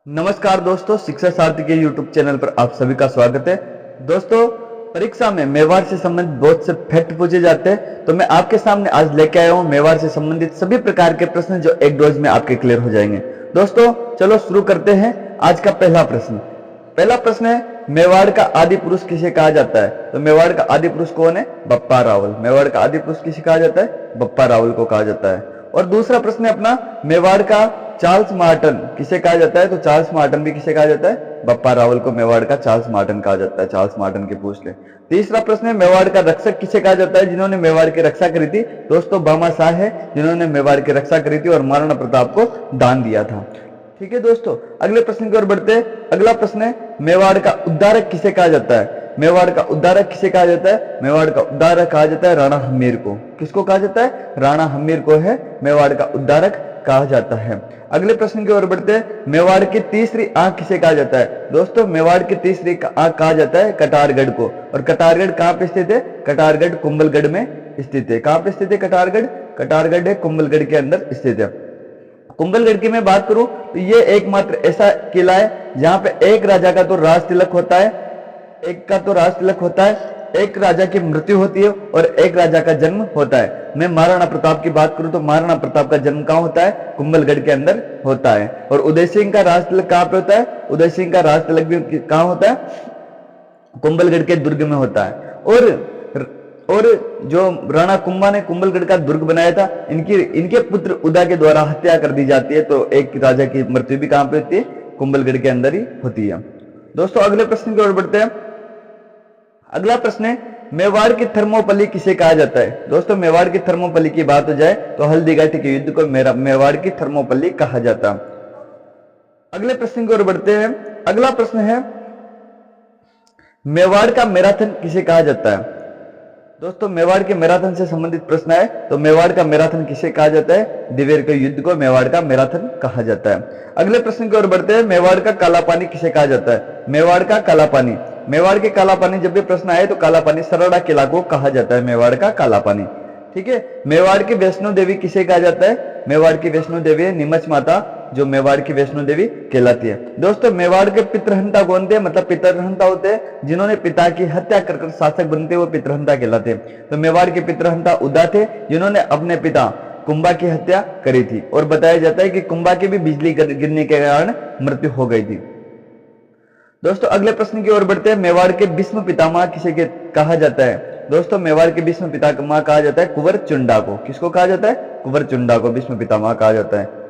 नमस्कार दोस्तों, शिक्षा सारथी के YouTube चैनल पर आप सभी का स्वागत है। दोस्तों, परीक्षा में मेवाड़ से संबंधित बहुत से फैक्ट पूछे जाते हैं, तो मैं आपके सामने आज लेके आया हूँ मेवाड़ से संबंधित सभी प्रकार के प्रश्न जो एक डोज में आपके क्लियर हो जाएंगे। दोस्तों चलो शुरू करते हैं। आज का पहला प्रश्न है, मेवाड़ का आदि पुरुष किसे कहा जाता है? तो मेवाड़ का आदि पुरुष कौन है? बप्पा रावल। मेवाड़ का आदि पुरुष किसे कहा जाता है? बप्पा रावल को कहा जाता है। और दूसरा प्रश्न है अपना, मेवाड़ का चार्ल्स मार्टन किसे कहा जाता है? तो चार्ल्स मार्टन भी किसे कहा जाता है? बप्पा रावल को मेवाड़ का चार्ल्स मार्टन कहा जाता है। चार्ल्स मार्टन के पूछ ले। तीसरा प्रश्न है, मेवाड़ का रक्षक किसे कहा जाता है जिन्होंने मेवाड़ की रक्षा करी थी? दोस्तों भामा शाह है जिन्होंने मेवाड़ की रक्षा करी थी और महाराणा प्रताप को दान दिया था। ठीक है दोस्तों, अगले प्रश्न की ओर बढ़ते हैं। अगला प्रश्न है, मेवाड़ का उद्धारक किसे कहा जाता है? मेवाड़ का उद्धारक किसे कहा जाता है? मेवाड़ का उद्धारक कहा जाता है राणा हम्मीर को। किसको कहा जाता है? राणा हम्मीर को है मेवाड़ का उद्धारक कहा जाता है। अगले प्रश्न की ओर बढ़ते हैं, मेवाड़ की तीसरी आंख किसे कहा जाता है? दोस्तों मेवाड़ की तीसरी आंख कहा जाता है कटारगढ़ को। और कटारगढ़ कहां पे स्थित है? कटारगढ़ कुंभलगढ़ में स्थित है। कहां पे स्थित है कटारगढ़? कटारगढ़ है कुंभलगढ़ के अंदर स्थित है। कुंभलगढ़ की मैं बात करूं तो ये एकमात्र ऐसा किला है जहां पे एक राजा का तो राज तिलक होता है, एक राजा की मृत्यु होती है और एक राजा का जन्म होता है। मैं महाराणा प्रताप की बात करूं तो महाराणा प्रताप का जन्म कहां होता है? कुंभलगढ़ के अंदर होता है। और उदय सिंह का राज तिलक कहां पे होता है? उदय सिंह का राज तिलक भी कहां होता है? कुंभलगढ़ के दुर्ग में होता है। और जो राणा कुंभा ने कुंभलगढ़ का दुर्ग बनाया था, इनके पुत्र उदा के द्वारा हत्या कर दी जाती है। तो एक राजा की मृत्यु भी कहां पे होती है? कुंभलगढ़ के अंदर ही होती है। दोस्तों अगले प्रश्न की ओर बढ़ते हैं। अगला प्रश्न है, मेवाड़ की थर्मोपल्ली किसे कहा जाता है? दोस्तों मेवाड़ की थर्मोपल्ली की बात हो जाए तो हल्दीघाटी के युद्ध को मेवाड़ की थर्मोपल्ली कहा जाता है। अगले प्रश्न की ओर बढ़ते हैं। अगला प्रश्न है, मेवाड़ का मैराथन किसे कहा जाता है? दोस्तों मेवाड़ के मैराथन से संबंधित प्रश्न है, तो मेवाड़ का मैराथन किसे कहा जाता है? दिवेर के युद्ध को मेवाड़ का मैराथन कहा जाता है। अगले प्रश्न की ओर बढ़ते हैं। मेवाड़ का काला पानी किसे कहा जाता है? मेवाड़ का काला पानी, मेवाड़ के काला पानी जब भी प्रश्न आए तो काला पानी सरड़ा किला को कहा जाता है, मेवाड़ का काला पानी। ठीक है। मेवाड़ की वैष्णो देवी किसे कहा जाता है? मेवाड़ की वैष्णो देवी है नीमच माता, जो मेवाड़ की वैष्णो देवी कहलाती है। दोस्तों मेवाड़ के पितृहंता कौन थे? मतलब पितृहंता होते हैं जिन्होंने पिता की हत्या कर शासक बनते, वो पितृहंता कहलाते हैं। तो मेवाड़ के पितृहंता उदा थे जिन्होंने अपने पिता कुंभा की हत्या करी थी। और बताया जाता है कि कुंभा की भी बिजली गिरने के कारण मृत्यु हो गई थी। दोस्तों अगले प्रश्न की ओर बढ़ते हैं। मेवाड़ के भीष्म पितामह किसे कहा जाता है? दोस्तों मेवाड़ के भीष्म पितामह कहा जाता है कुंवर चुंडा को। किसको कहा जाता है? कुंवर चुंडा को भीष्म पितामह कहा जाता है।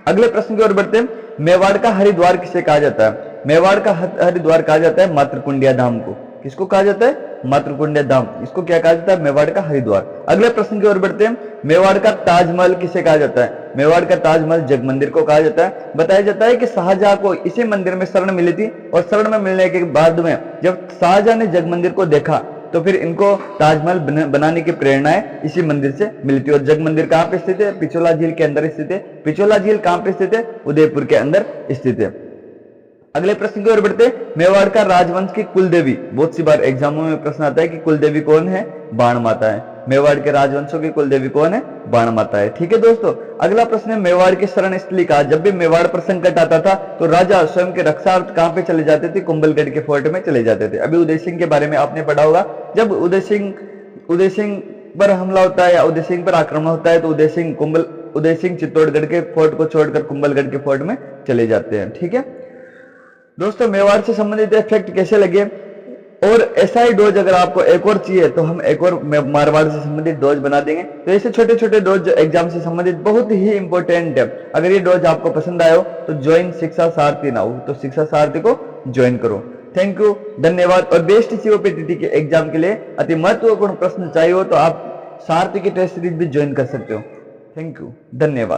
अगले प्रश्न की ओर बढ़ते हैं। मेवाड़ का हरिद्वार किसे कहा जाता है? मेवाड़ का हरिद्वार कहा जाता है मातृकुंडिया धाम को। किसको कहा जाता है? मातृकुंडिया धाम। इसको क्या कहा जाता है? मेवाड़ का हरिद्वार। अगले प्रश्न की ओर बढ़ते हैं। मेवाड़ का ताजमहल किसे कहा जाता है? मेवाड़ का ताजमहल जगमंदिर को कहा जाता है। बताया जाता है कि शाहजहां को इसी मंदिर में शरण मिली थी और शरण में मिलने के बाद में जब शाहजहां ने जगमंदिर को देखा तो फिर इनको ताजमहल बनाने की प्रेरणाएं इसी मंदिर से मिलती है। और जग मंदिर कहां पे स्थित है? पिछोला झील के अंदर स्थित है। पिछोला झील कहां पे स्थित है? उदयपुर के अंदर स्थित है। अगले प्रश्न की ओर बढ़ते हैं। मेवाड़ का राजवंश की कुलदेवी, बहुत सी बार एग्जामों में प्रश्न आता है कि कुलदेवी कौन है? बाण माता है। मेवाड़ के राजवंशों की कुलदेवी कौन है? बाण माता है। ठीक है दोस्तों, अगला प्रश्न है, मेवाड़ की शरण स्थली का, जब भी मेवाड़ पर संकट आता था तो राजा स्वयं के रक्षार्थ कहां पे चले जाते थे? कुंभलगढ़ के फोर्ट में चले जाते थे। अभी उदय सिंह के बारे में आपने पढ़ा होगा। जब उदय सिंह पर हमला होता है या उदय सिंह पर आक्रमण होता है तो उदय सिंह चित्तौड़गढ़ के फोर्ट को छोड़कर कुंभलगढ़ के फोर्ट में चले जाते हैं। ठीक है दोस्तों, मेवाड़ से संबंधित फैक्ट कैसे लगे? और ऐसा ही डोज अगर आपको एक और चाहिए तो हम एक और मारवाड़ से संबंधित डोज बना देंगे। तो ऐसे छोटे छोटे डोज जो एग्जाम से संबंधित बहुत ही इंपॉर्टेंट है। अगर ये डोज आपको पसंद आयो तो ज्वाइन शिक्षा सारथी नाउ, तो शिक्षा सारथी को ज्वाइन करो। थैंक यू, धन्यवाद। और बेस्ट सीओपीटीटी के एग्जाम के लिए अति महत्वपूर्ण प्रश्न चाहिए हो तो आप सारथी की टेस्ट सीरीज भी ज्वाइन कर सकते हो। थैंक यू, धन्यवाद।